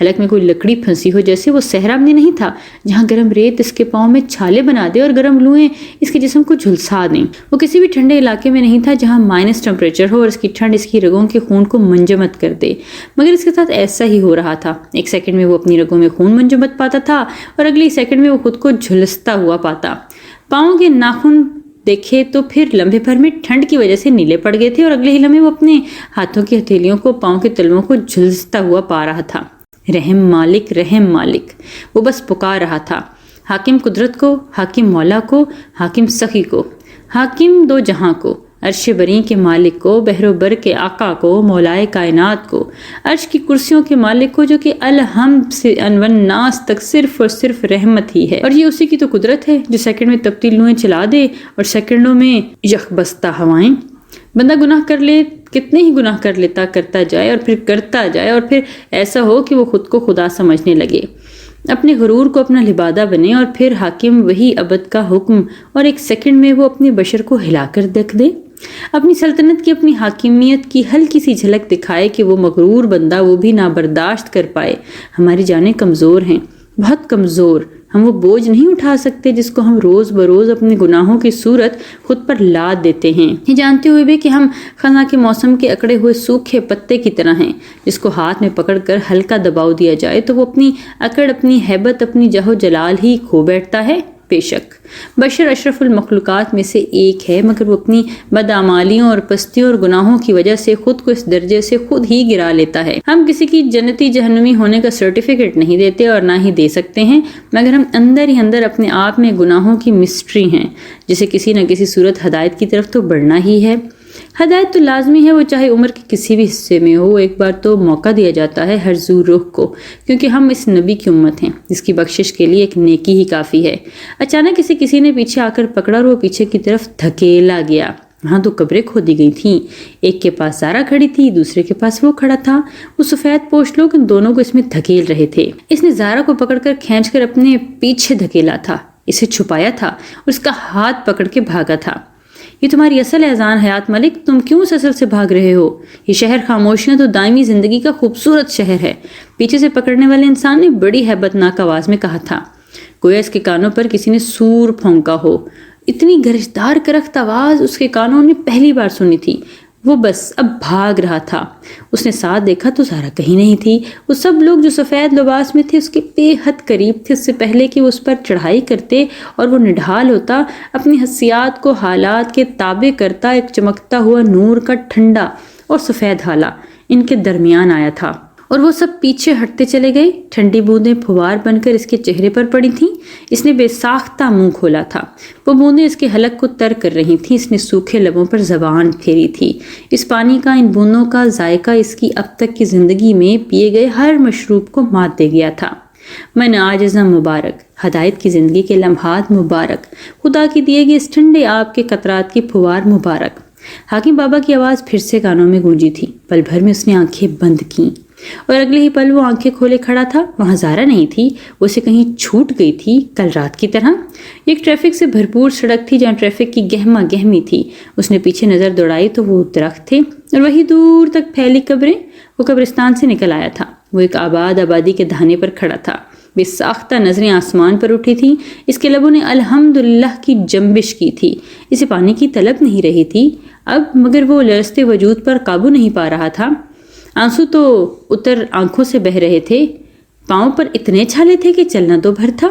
حلق میں کوئی لکڑی پھنسی ہو، جیسے وہ صحرا میں نہیں تھا جہاں گرم ریت اس کے پاؤں میں چھالے بنا دے اور گرم لوئیں اس کے جسم کو جھلسا دیں۔ وہ کسی بھی ٹھنڈے علاقے میں نہیں تھا جہاں مائنس ٹمپریچر ہو اور اس کی ٹھنڈ اس کی رگوں کے خون کو منجمد کر دے، مگر اس کے ساتھ ایسا ہی ہو رہا تھا۔ ایک سیکنڈ میں وہ اپنی رگوں میں خون منجمد پاتا تھا اور اگلے سیکنڈ میں وہ خود کو جھلستا ہوا پاتا۔ پاؤں کے ناخن دیکھے تو پھر لمحے بھر میں ٹھنڈ کی وجہ سے نیلے پڑ گئے تھے اور اگلے ہی لمحے وہ اپنے ہاتھوں کی ہتھیلیوں کو پاؤں کے تلووں کو جھلستا ہوا پا رہا تھا۔ رحم مالک، رحم مالک، وہ بس پکار رہا تھا۔ حاکم قدرت کو، حاکم مولا کو، حاکم سخی کو، حاکم دو جہاں کو، عرش بری کے مالک کو، بحر و بر کے آقا کو، مولائے کائنات کو، عرش کی کرسیوں کے مالک کو، جو کہ الحمد سے والناس تک صرف اور صرف رحمت ہی ہے، اور یہ اسی کی تو قدرت ہے جو سیکنڈ میں تبدیل لوئیں چلا دے اور سیکنڈوں میں یخبستہ ہوائیں۔ بندہ گناہ کر لے، کتنے ہی گناہ کر لیتا، کرتا جائے اور پھر کرتا جائے، اور پھر ایسا ہو کہ وہ خود کو خدا سمجھنے لگے، اپنے غرور کو اپنا لبادہ بنے، اور پھر حاکم وہی ابد کا حکم، اور ایک سیکنڈ میں وہ اپنے بشر کو ہلا کر رکھ دے، اپنی سلطنت کی، اپنی حاکمیت کی ہلکی سی جھلک دکھائے کہ وہ مغرور بندہ وہ بھی نہ برداشت کر پائے۔ ہماری جانیں کمزور ہیں، بہت کمزور، ہم وہ بوجھ نہیں اٹھا سکتے جس کو ہم روز بروز اپنے گناہوں کی صورت خود پر لاد دیتے ہیں، یہ جانتے ہوئے بھی کہ ہم خزاں کے موسم کے اکڑے ہوئے سوکھے پتے کی طرح ہیں جس کو ہاتھ میں پکڑ کر ہلکا دباؤ دیا جائے تو وہ اپنی اکڑ، اپنی ہیبت، اپنی جاہ و جلال ہی کھو بیٹھتا ہے۔ بے شک بشر اشرف المخلوقات میں سے ایک ہے، مگر وہ اپنی بدعمالیوں اور پستیوں اور گناہوں کی وجہ سے خود کو اس درجے سے خود ہی گرا لیتا ہے۔ ہم کسی کی جنتی جہنمی ہونے کا سرٹیفکیٹ نہیں دیتے اور نہ ہی دے سکتے ہیں، مگر ہم اندر ہی اندر اپنے آپ میں گناہوں کی مسٹری ہیں جسے کسی نہ کسی صورت ہدایت کی طرف تو بڑھنا ہی ہے۔ ہدایت تو لازمی ہے، وہ چاہے عمر کے کسی بھی حصے میں ہو، ایک بار تو موقع دیا جاتا ہے ہر زو روح کو، کیونکہ ہم اس نبی کی امت ہیں جس کی بخشش کے لیے ایک نیکی ہی کافی ہے۔ اچانک اسے کسی نے پیچھے آ کر پکڑا اور وہ پیچھے کی طرف دھکیلا گیا۔ وہاں تو قبریں کھودی گئی تھیں، ایک کے پاس زارا کھڑی تھی، دوسرے کے پاس وہ کھڑا تھا۔ وہ سفید پوش لوگ ان دونوں کو اس میں دھکیل رہے تھے۔ اس نے زارا کو پکڑ کر کھینچ کر اپنے پیچھے دھکیلا تھا، اسے چھپایا تھا اور اس کا ہاتھ پکڑ کے بھاگا تھا۔ یہ تمہاری اصل اذان حیات ملک، تم کیوں اس اصل سے بھاگ رہے ہو؟ یہ شہر خاموشیاں تو دائمی زندگی کا خوبصورت شہر ہے، پیچھے سے پکڑنے والے انسان نے بڑی ہیبت ناک آواز میں کہا تھا، گویا اس کے کانوں پر کسی نے سور پھونکا ہو۔ اتنی گرجدار کرخت آواز اس کے کانوں نے پہلی بار سنی تھی۔ وہ بس اب بھاگ رہا تھا۔ اس نے ساتھ دیکھا تو زارا کہیں نہیں تھی۔ وہ سب لوگ جو سفید لباس میں تھے اس کے بے حد قریب تھے، اس سے پہلے کہ وہ اس پر چڑھائی کرتے اور وہ نڈھال ہوتا، اپنی حسیات کو حالات کے تابع کرتا، ایک چمکتا ہوا نور کا ٹھنڈا اور سفید ہالہ ان کے درمیان آیا تھا، اور وہ سب پیچھے ہٹتے چلے گئے۔ ٹھنڈی بوندیں پھوار بن کر اس کے چہرے پر پڑی تھیں۔ اس نے بے ساختہ منہ کھولا تھا، وہ بوندیں اس کے حلق کو تر کر رہی تھیں۔ اس نے سوکھے لبوں پر زبان پھیری تھی۔ اس پانی کا، ان بوندوں کا ذائقہ اس کی اب تک کی زندگی میں پیے گئے ہر مشروب کو مات دے گیا تھا۔ من عاجزہ مبارک، ہدایت کی زندگی کے لمحات مبارک، خدا کی دیے گئے اس ٹھنڈے آپ کے قطرات کی پھوار مبارک۔ حاکم بابا کی آواز پھر سے کانوں میں گونجی تھی۔ پل بھر میں اس نے آنکھیں بند کیں اور اگلے ہی پل وہ آنکھیں کھولے کھڑا تھا۔ وہاں زارا نہیں تھی، وہ اسے کہیں چھوٹ گئی تھی کل رات کی طرح۔ ایک ٹریفک سے بھرپور سڑک تھی جہاں ٹریفک کی گہما گہمی تھی۔ اس نے پیچھے نظر دوڑائی تو وہ درخت تھے اور وہی دور تک پھیلی قبریں۔ وہ قبرستان سے نکل آیا تھا۔ وہ ایک آبادی کے دہانے پر کھڑا تھا۔ بے ساختہ نظریں آسمان پر اٹھی تھیں۔ اس کے لبوں نے الحمدللہ کی جنبش کی تھی۔ اسے پانی کی طلب نہیں رہی تھی اب، مگر وہ لرزتے وجود پر قابو نہیں پا رہا تھا۔ آنسو تو اتر آنکھوں سے بہہ رہے تھے، پاؤں پر اتنے چھالے تھے کہ چلنا تو بھر تھا۔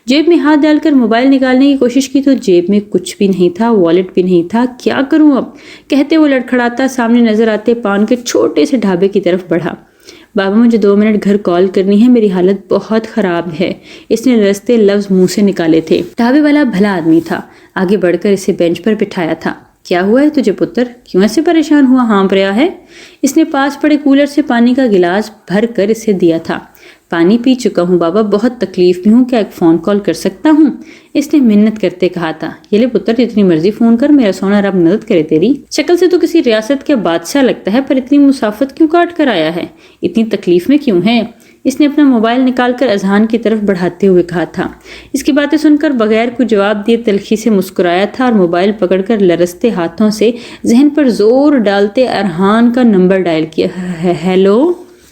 جیب میں ہاتھ ڈال کر موبائل نکالنے کی کوشش کی تو جیب میں کچھ بھی نہیں تھا، والیٹ بھی نہیں تھا۔ کیا کروں اب کہتے وہ لڑکھڑاتا سامنے نظر آتے پان کے چھوٹے سے ڈھابے کی طرف بڑھا۔ بابا مجھے 2 منٹ گھر کال کرنی ہے، میری حالت بہت خراب ہے۔ اس نے لرزتے لفظ منہ سے نکالے تھے۔ ڈھابے والا بھلا آدمی تھا، آگے بڑھ کر اسے بینچ پر بٹھایا تھا۔ کیا ہوا ہے تجھے پتر، کیوں ایسے پریشان ہوا ہانپ رہا ہے؟ اس نے پاس پڑے کولر سے پانی کا گلاس بھر کر اسے دیا تھا۔ پانی پی چکا ہوں بابا، بہت تکلیف میں ہوں، کیا ایک فون کال کر سکتا ہوں؟ اس نے منت کرتے کہا تھا۔ یہ لے پتر، جتنی مرضی فون کر، میرا سونا رب مدد کرے تیری۔ شکل سے تو کسی ریاست کے بادشاہ لگتا ہے، پر اتنی مسافت کیوں کاٹ کر آیا ہے؟ اتنی تکلیف میں کیوں ہے؟ اس نے اپنا موبائل نکال کر اذہان کی طرف بڑھاتے ہوئے کہا تھا۔ اس کی باتیں سن کر بغیر کوئی جواب دیے تلخی سے مسکرایا تھا اور موبائل پکڑ کر لرزتے ہاتھوں سے ذہن پر زور ڈالتے ارحان کا نمبر ڈائل کیا۔ ہیلو،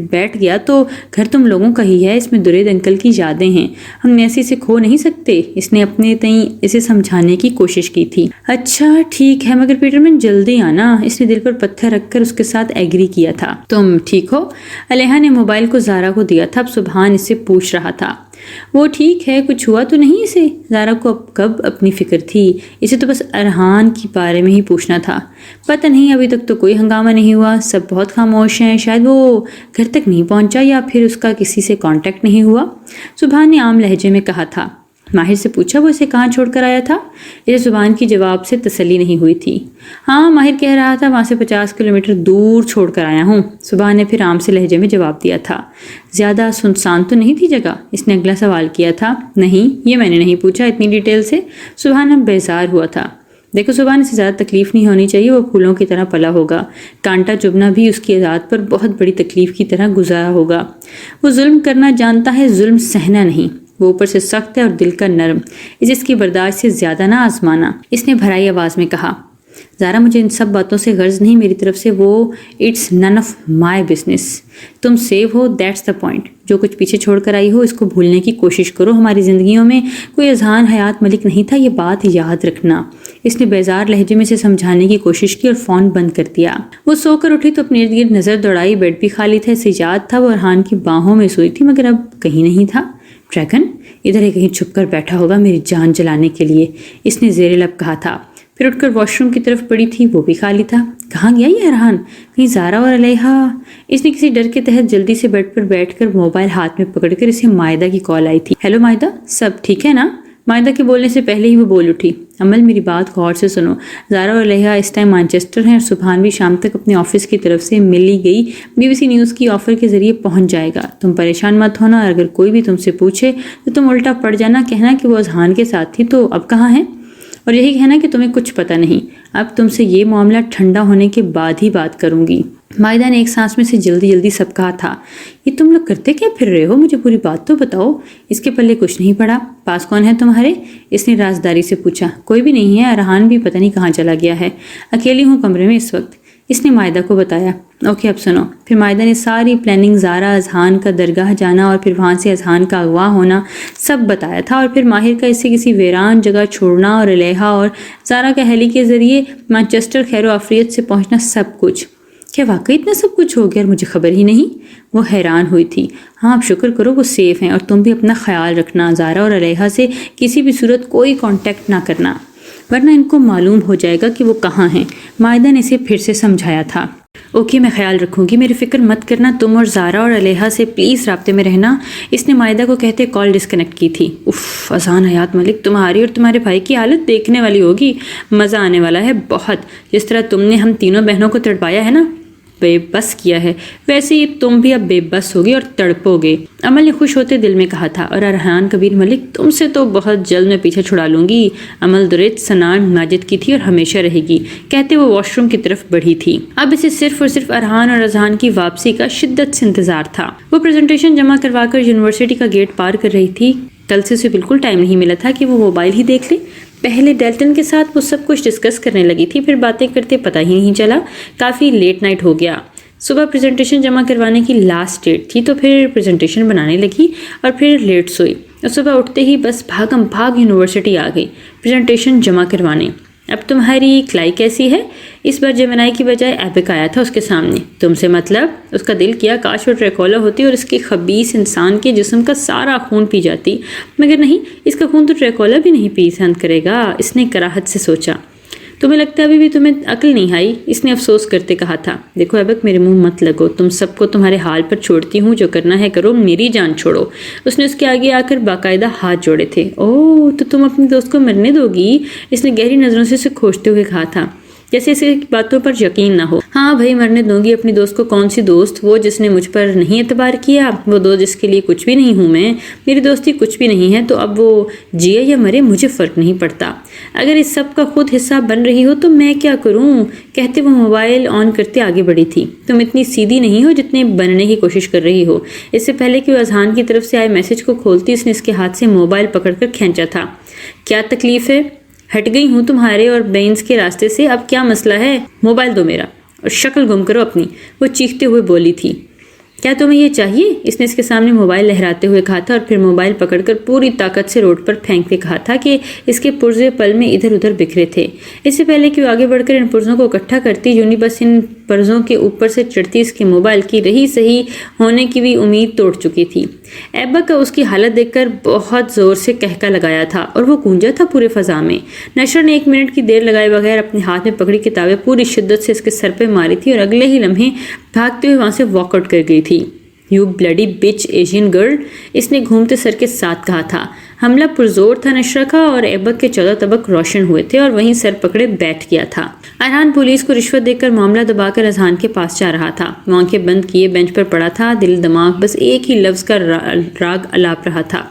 بیٹھ گیا تو گھر تم لوگوں کا ہی ہے, اس میں درید انکل کی یادیں ہیں, ہم ایسے اسے کھو نہیں سکتے. اس نے اپنے تئیں اسے سمجھانے کی کوشش کی تھی. اچھا ٹھیک ہے مگر پیٹرمن جلدی آنا, اس نے دل پر پتھر رکھ کر اس کے ساتھ ایگری کیا تھا. تم ٹھیک ہو؟ علیحا نے موبائل کو زارا کو دیا تھا. اب سبحان اس سے پوچھ رہا تھا. وہ ٹھیک ہے, کچھ ہوا تو نہیں اسے؟ زارا کو اب کب اپنی فکر تھی, اسے تو بس ارحان کے بارے میں ہی پوچھنا تھا. پتہ نہیں, ابھی تک تو کوئی ہنگامہ نہیں ہوا, سب بہت خاموش ہیں. شاید وہ گھر تک نہیں پہنچا یا پھر اس کا کسی سے کانٹیکٹ نہیں ہوا. سبحان نے عام لہجے میں کہا تھا. ماہر سے پوچھا وہ اسے کہاں چھوڑ کر آیا تھا؟ اسے زبان کی جواب سے تسلی نہیں ہوئی تھی. ہاں ماہر کہہ رہا تھا وہاں سے 50 کلومیٹر دور چھوڑ کر آیا ہوں. سبحان نے پھر عام سے لہجے میں جواب دیا تھا. زیادہ سنسان تو نہیں تھی جگہ؟ اس نے اگلا سوال کیا تھا. نہیں, یہ میں نے نہیں پوچھا اتنی ڈیٹیل سے. سبحان اب بیزار ہوا تھا. دیکھو سبحان, اسے زیادہ تکلیف نہیں ہونی چاہیے, وہ پھولوں کی طرح پلا ہوگا. کانٹا چبھنا بھی اس کی ذات پر بہت بڑی تکلیف کی طرح گزارا ہوگا. وہ ظلم کرنا جانتا ہے, ظلم سہنا نہیں. وہ اوپر سے سخت ہے اور دل کا نرم, اسے اس کی برداشت سے زیادہ نہ آزمانا. اس نے بھرائی آواز میں کہا. زارا مجھے ان سب باتوں سے غرض نہیں, میری طرف سے وہ it's none of my business. تم سیو ہو, دیٹس دا پوائنٹ. جو کچھ پیچھے چھوڑ کر آئی ہو اس کو بھولنے کی کوشش کرو. ہماری زندگیوں میں کوئی اذہان حیات ملک نہیں تھا, یہ بات یاد رکھنا. اس نے بیزار لہجے میں سے سمجھانے کی کوشش کی اور فون بند کر دیا. وہ سو کر اٹھی تو اپنے ارد گرد نظر دوڑائی. بیڈ بھی خالی تھا. اسے یاد تھا وہ ارحان کی باہوں میں سوئی تھی, مگر اب کہیں نہیں تھا. ڈریگن ادھر ہی کہیں چھپ کر بیٹھا ہوگا میری جان جلانے کے لیے, اس نے زیر لب کہا تھا. پھر اٹھ کر واش روم کی طرف پڑی تھی, وہ بھی خالی تھا. کہاں گیا یہ ارحان؟ کہیں زارا اور علیحا؟ اس نے کسی ڈر کے تحت جلدی سے بیڈ پر بیٹھ کر موبائل ہاتھ میں پکڑ کر اسے مائدہ کی کال آئی تھی. ہیلو مائدہ, سب ٹھیک ہے نا؟ مائدہ کے بولنے سے پہلے ہی وہ بول اٹھی. عمل میری بات غور سے سنو. زارا اور علیحا اس ٹائم مانچسٹر ہیں اور سبحان بھی شام تک اپنے آفس کی طرف سے ملی گئی BBC نیوز کی آفر کے ذریعے پہنچ جائے گا. تم پریشان مت ہونا, اور اگر کوئی بھی تم سے پوچھے تو تم الٹا پڑ جانا, کہنا کہ وہ اذہان کے ساتھ تھی تو اب کہاں ہے, اور یہی کہنا کہ تمہیں کچھ پتہ نہیں. اب تم سے یہ معاملہ ٹھنڈا ہونے کے بعد ہی بات کروں گی. مائدہ نے ایک سانس میں سے جلدی جلدی سب کہا تھا. یہ تم لوگ کرتے کیا پھر رہے ہو, مجھے پوری بات تو بتاؤ. اس کے پلے کچھ نہیں پڑا. پاس کون ہے تمہارے؟ اس نے رازداری سے پوچھا. کوئی بھی نہیں ہے, ارحان بھی پتہ نہیں کہاں چلا گیا ہے, اکیلی ہوں کمرے میں اس وقت. اس نے مائدہ کو بتایا. اوکے اب سنو. پھر مائدہ نے ساری پلاننگ, زارا اذہان کا درگاہ جانا اور پھر وہاں سے اذہان کا اغوا ہونا سب بتایا تھا, اور پھر ماہر کا اسے کسی ویران جگہ چھوڑنا اور علیحا اور زارا کا ہیلی کے ذریعے مانچسٹر خیر و عافیت سے پہنچنا, سب کچھ. کیا واقعی اتنا سب کچھ ہو گیا اور مجھے خبر ہی نہیں؟ وہ حیران ہوئی تھی. ہاں اب شکر کرو وہ سیف ہیں, اور تم بھی اپنا خیال رکھنا. زارا اور علیحا سے کسی بھی صورت کوئی کانٹیکٹ نہ کرنا, ورنہ ان کو معلوم ہو جائے گا کہ وہ کہاں ہیں. مائدہ نے اسے پھر سے سمجھایا تھا. اوکے میں خیال رکھوں گی, میری فکر مت کرنا. تم اور زارا اور علیحا سے پلیز رابطے میں رہنا. اس نے مائدہ کو کہتے کال ڈسکنیکٹ کی تھی. اف اذان حیات ملک, تمہاری اور تمہارے بھائی کی حالت دیکھنے والی ہوگی. مزہ آنے والا ہے بہت. جس طرح تم نے ہم تینوں بہنوں کو تڑپایا ہے نا, بے بس کیا ہے, ویسے ہی تم بھی اب بے بس ہوگی اور تڑپو گے. عمل نے خوش ہوتے دل میں کہا تھا. اور ارحان کبیر ملک, تم سے تو بہت جلد میں پیچھے چھڑا لوں گی. عمل درست سنان ماجد کی تھی اور ہمیشہ رہے گی, کہتے وہ واش روم کی طرف بڑھی تھی. اب اسے صرف اور صرف ارحان اور اذہان کی واپسی کا شدت سے انتظار تھا. وہ پریزنٹیشن جمع کروا کر یونیورسٹی کا گیٹ پار کر رہی تھی. کل سے اسے بالکل ٹائم نہیں ملا تھا کہ وہ موبائل ہی دیکھ لے. پہلے ڈیلٹن کے ساتھ وہ سب کچھ ڈسکس کرنے لگی تھی, پھر باتیں کرتے پتہ ہی نہیں چلا. کافی لیٹ نائٹ ہو گیا. صبح پریزنٹیشن جمع کروانے کی لاسٹ ڈیٹ تھی, تو پھر پریزنٹیشن بنانے لگی اور پھر لیٹ سوئی. اور صبح اٹھتے ہی بس بھاگم بھاگ یونیورسٹی آ گئی پریزنٹیشن جمع کروانے. اب تمہاری کلائی کیسی ہے؟ اس بار جمنائی کی بجائے ایبک آیا تھا اس کے سامنے. تم سے مطلب؟ اس کا دل کیا کاش وہ ٹریکولا ہوتی اور اس کے خبیث انسان کے جسم کا سارا خون پی جاتی, مگر نہیں, اس کا خون تو ٹریکولا بھی نہیں پسند کرے گا. اس نے کراہت سے سوچا. تمہیں لگتا ہے ابھی بھی تمہیں عقل نہیں آئی؟ اس نے افسوس کرتے کہا تھا. دیکھو ایبک, میرے منہ مت لگو, تم سب کو تمہارے حال پر چھوڑتی ہوں, جو کرنا ہے کرو, میری جان چھوڑو. اس نے اس کے آگے آ کر باقاعدہ ہاتھ جوڑے تھے. اوہ, تو تم اپنے دوست کو مرنے دو گی؟ اس نے گہری نظروں سے اسے کھوجتے ہوئے کہا تھا, جیسے اسے باتوں پر یقین نہ ہو. ہاں بھائی, مرنے دوں گی اپنی دوست کو. کون سی دوست؟ وہ جس نے مجھ پر نہیں اعتبار کیا, وہ دوست جس کے لیے کچھ بھی نہیں ہوں میں. میری دوستی کچھ بھی نہیں ہے, تو اب وہ جیے یا مرے مجھے فرق نہیں پڑتا. اگر اس سب کا خود حصہ بن رہی ہو تو میں کیا کروں؟ کہتے وہ موبائل آن کرتے آگے بڑھی تھی. تم اتنی سیدھی نہیں ہو جتنے بننے کی کوشش کر رہی ہو. اس سے پہلے کہ وہ اذہان کی طرف سے آئے میسج کو کھولتی, اس نے اس کے ہاتھ سے موبائل پکڑ کر کھینچا تھا. کیا تکلیف ہے؟ ہٹ گئی ہوں تمہارے اور بینس کے راستے سے. اب کیا مسئلہ ہے؟ موبائل دو میرا, اور شکل گم کرو اپنی, وہ چیختے ہوئے بولی تھی. کیا تمہیں یہ چاہیے؟ اس نے اس کے سامنے موبائل لہراتے ہوئے کہا تھا اور پھر موبائل پکڑ کر پوری طاقت سے روڈ پر پھینک کے کہا تھا کہ اس کے پرزے پل میں ادھر ادھر بکھرے تھے۔ اس سے پہلے کہ وہ آگے بڑھ کر ان پرزوں کو اکٹھا کرتی، یونی بس ان پرزوں کے اوپر سے چڑھتی اس کے موبائل کی رہی صحیح ہونے کی بھی امید توڑ چکی تھی۔ ایبا کا اس کی حالت دیکھ کر بہت زور سے کہکا لگایا تھا اور وہ گونجا تھا پورے فضا میں۔ نشر نے 1 منٹ کی دیر لگائے بغیر اپنے ہاتھ میں پکڑی کتابیں پوری شدت سے اس کے سر پہ ماری تھی اور اگلے ہی لمحے بھاگتے ہوئے وہاں سے واک آؤٹ کر گئی تھی۔ یو بلڈی بچ ایشین گرل، اس نے گھومتے سر کے ساتھ کہا تھا۔ حملہ پرزور تھا نشرہ کا اور ایبک کے 14 طبق روشن ہوئے تھے اور وہیں سر پکڑے بیٹھ گیا تھا۔ ارحان پولیس کو رشوت دے کر معاملہ دبا کر اذہان کے پاس جا رہا تھا۔ وہ آنکھیں بند کیے بینچ پر پڑا تھا، دل دماغ بس ایک ہی لفظ کا راگ الاپ رہا تھا،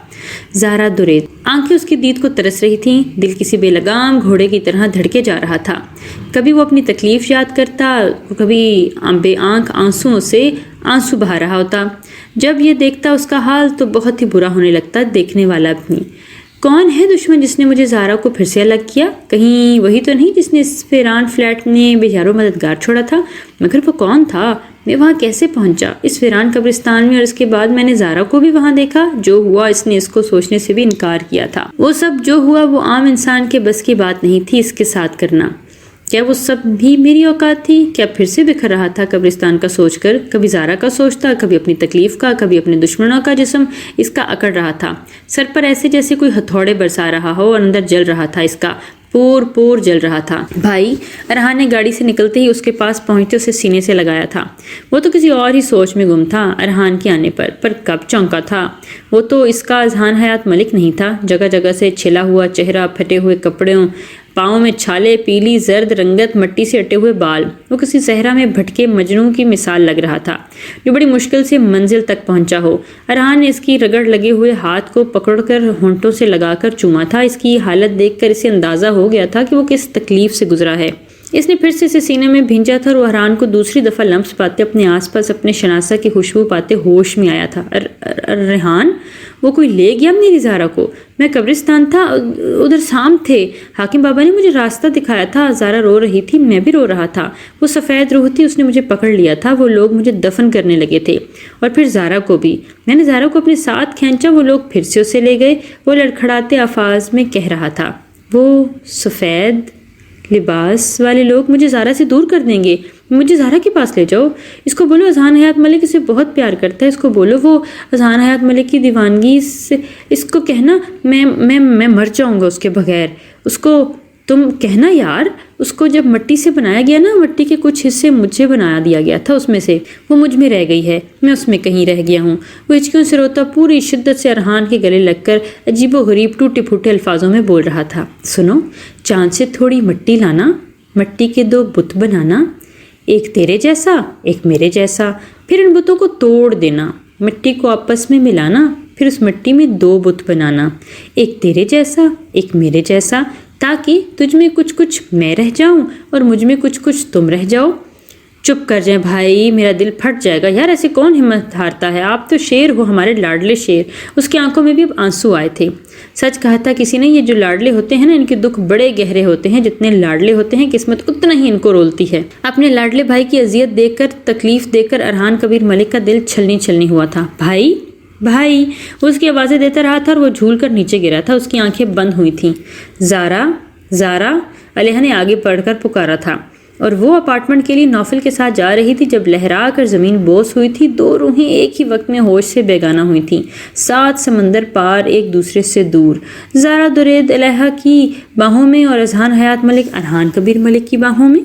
زہرا درید۔ آنکھیں اس کی دید کو ترس رہی تھیں، دل کسی بے لگام گھوڑے کی طرح دھڑکے جا رہا تھا۔ کبھی وہ اپنی تکلیف یاد کرتا، کبھی بے آنکھ آنسوؤں سے آنسو بہا رہا ہوتا۔ جب یہ دیکھتا اس کا حال تو بہت ہی برا ہونے لگتا دیکھنے والا بھی۔ کون ہے دشمن جس نے مجھے زہرا کو پھر سے الگ کیا؟ کہیں وہی تو نہیں جس نے اس ویران فلیٹ میں بے یارو مددگار چھوڑا تھا؟ مگر وہ کون تھا؟ میں وہاں کیسے پہنچا اس ویران قبرستان میں؟ اور اس کے بعد میں نے زہرا کو بھی وہاں دیکھا۔ جو ہوا اس نے اس کو سوچنے سے بھی انکار کیا تھا۔ وہ سب جو ہوا وہ عام انسان کے بس کی بات نہیں تھی اس کے ساتھ کرنا۔ کیا وہ سب بھی میری اوقات تھی؟ کیا پھر سے بکھر رہا تھا قبرستان کا سوچ کر؟ کبھی زہرا کا سوچتا، کبھی اپنی تکلیف کا، کبھی اپنے دشمنوں کا جسم اس کا اکڑ رہا تھا۔ سر پر ایسے جیسے کوئی ہتھوڑے برسا رہا ہو اور اندر جل رہا تھا، اس کا پور جل رہا تھا۔ بھائی، ارحان نے گاڑی سے نکلتے ہی اس کے پاس پہنچتے اسے سینے سے لگایا تھا۔ وہ تو کسی اور ہی سوچ میں گم تھا ارحان کے آنے پر کب چونکا تھا؟ وہ تو اس کا اذہان حیات ملک نہیں تھا۔ جگہ جگہ سے چھلا ہوا چہرہ، پھٹے ہوئے کپڑوں، پاؤں میں چھالے، پیلی زرد رنگت، مٹی سے اٹے ہوئے بال، وہ کسی صحرا میں بھٹکے مجنوں کی مثال لگ رہا تھا جو بڑی مشکل سے منزل تک پہنچا ہو۔ ارحان نے اس کی رگڑ لگے ہوئے ہاتھ کو پکڑ کر ہونٹوں سے لگا کر چوما تھا۔ اس کی حالت دیکھ کر اسے اندازہ ہو گیا تھا کہ وہ کس تکلیف سے گزرا ہے۔ اس نے پھر سے اسے سینے میں بھینجا تھا اور وہ ارحان کو دوسری دفعہ لمس پاتے، اپنے آس پاس اپنے شناسہ کی خوشبو پاتے ہوش میں آیا تھا۔ ارحان، وہ کوئی لے گیا میری زہرا کو؟ میں قبرستان تھا، ادھر سام تھے، حاکم بابا نے مجھے راستہ دکھایا تھا۔ زہرا رو رہی تھی، میں بھی رو رہا تھا۔ وہ سفید روح تھی، اس نے مجھے پکڑ لیا تھا۔ وہ لوگ مجھے دفن کرنے لگے تھے اور پھر زہرا کو بھی۔ میں نے زہرا کو اپنے ساتھ کھینچا، وہ لوگ پھر سے اسے لے گئے۔ وہ لڑکھڑاتے الفاظ میں کہہ رہا تھا، وہ سفید لباس والے لوگ مجھے زہرا سے دور کر دیں گے۔ مجھے زہرا کے پاس لے جاؤ۔ اس کو بولو اذہان حیات ملک اسے بہت پیار کرتا ہے۔ اس کو بولو وہ اذہان حیات ملک کی دیوانگی سے، اس کو کہنا میں مر جاؤں گا اس کے بغیر۔ اس کو تم کہنا یار، اس کو جب مٹی سے بنایا گیا نا، مٹی کے کچھ حصے مجھے بنا دیا گیا تھا، اس میں سے وہ مجھ میں رہ گئی ہے، میں اس میں کہیں رہ گیا ہوں۔ وہ ہچکیوں سے روتا پوری شدت سے ارحان کے گلے لگ کر عجیب و غریب ٹوٹے پھوٹے الفاظوں میں بول رہا تھا، سنو، چاند سے تھوڑی مٹی لانا، مٹی کے 2 بت بنانا، ایک تیرے جیسا ایک میرے جیسا، پھر ان بتوں کو توڑ دینا، مٹی کو آپس میں ملانا، پھر اس مٹی میں 2 بت بنانا، ایک تیرے جیسا ایک میرے جیسا، تاکہ تجھ میں کچھ میں رہ جاؤں اور مجھ میں کچھ تم رہ جاؤ۔ چپ کر جائیں بھائی، میرا دل پھٹ جائے گا یار، ایسے کون ہمت ہارتا ہے؟ آپ تو شیر ہو، ہمارے لاڈلے شیر۔ اس کی آنکھوں میں بھی اب آنسو آئے تھے۔ سچ کہا تھا کسی نے، یہ جو لاڈلے ہوتے ہیں نا، ان کے دکھ بڑے گہرے ہوتے ہیں، جتنے لاڈلے ہوتے ہیں قسمت اتنا ہی ان کو رولتی ہے۔ اپنے لاڈلے بھائی کی اذیت دیکھ کر، تکلیف دیکھ کر ارحان کبیر ملک کا دل چھلنی ہوا تھا۔ بھائی بھائی، وہ اس کی آوازیں دیتا رہا تھا اور وہ جھول کر نیچے گرا تھا۔ اس کی آنکھیں بند ہوئی تھیں۔ زارا، علیہ نے آگے بڑھ کر پکارا تھا اور وہ اپارٹمنٹ کے لیے نوفل کے ساتھ جا رہی تھی جب لہرا کر زمین بوس ہوئی تھی۔ 2 روحیں ایک ہی وقت میں ہوش سے بیگانہ ہوئی تھیں، 7 سمندر پار ایک دوسرے سے دور۔ زارا درید علیہ کی باہوں میں اور اذہان حیات ملک ارحان کبیر ملک کی باہوں میں۔